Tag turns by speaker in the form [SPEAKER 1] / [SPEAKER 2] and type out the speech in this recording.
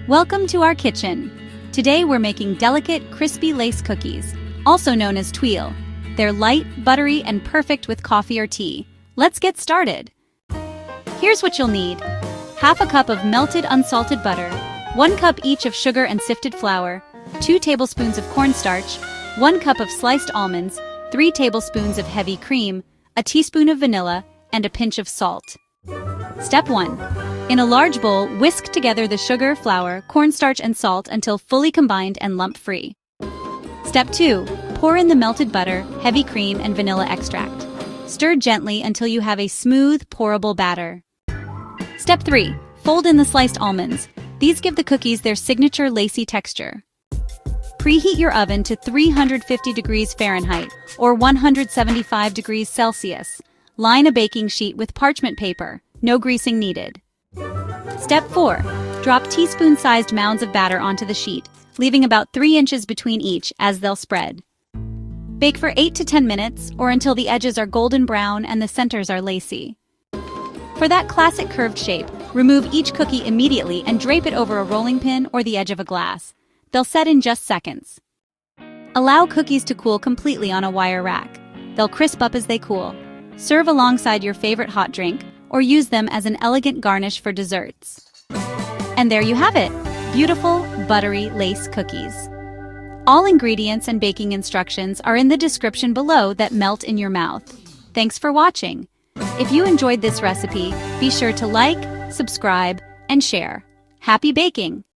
[SPEAKER 1] Welcome to our kitchen. Today we're making delicate, crispy lace cookies, also known as tuile. They're light, buttery, and perfect with coffee or tea. Let's get started. Here's what you'll need. Half a cup of melted unsalted butter, 1 cup each of sugar and sifted flour, 2 tablespoons of cornstarch, 1 cup of sliced almonds, 3 tablespoons of heavy cream, a teaspoon of vanilla, and a pinch of salt. Step 1. In a large bowl, whisk together the sugar, flour, cornstarch, and salt until fully combined and lump-free. Step 2. Pour in the melted butter, heavy cream, and vanilla extract. Stir gently until you have a smooth, pourable batter. Step 3. Fold in the sliced almonds. These give the cookies their signature lacy texture. Preheat your oven to 350 degrees Fahrenheit or 175 degrees Celsius. Line a baking sheet with parchment paper. No greasing needed. Step 4. Drop teaspoon-sized mounds of batter onto the sheet, leaving about 3 inches between each as they'll spread. Bake for 8 to 10 minutes or until the edges are golden brown and the centers are lacy. For that classic curved shape, remove each cookie immediately and drape it over a rolling pin or the edge of a glass. They'll set in just seconds. Allow cookies to cool completely on a wire rack. They'll crisp up as they cool. Serve alongside your favorite hot drink or use them as an elegant garnish for desserts. And there you have it, beautiful, buttery lace cookies. All ingredients and baking instructions are in the description below that melt in your mouth. Thanks for watching. If you enjoyed this recipe, be sure to like, subscribe, and share. Happy baking!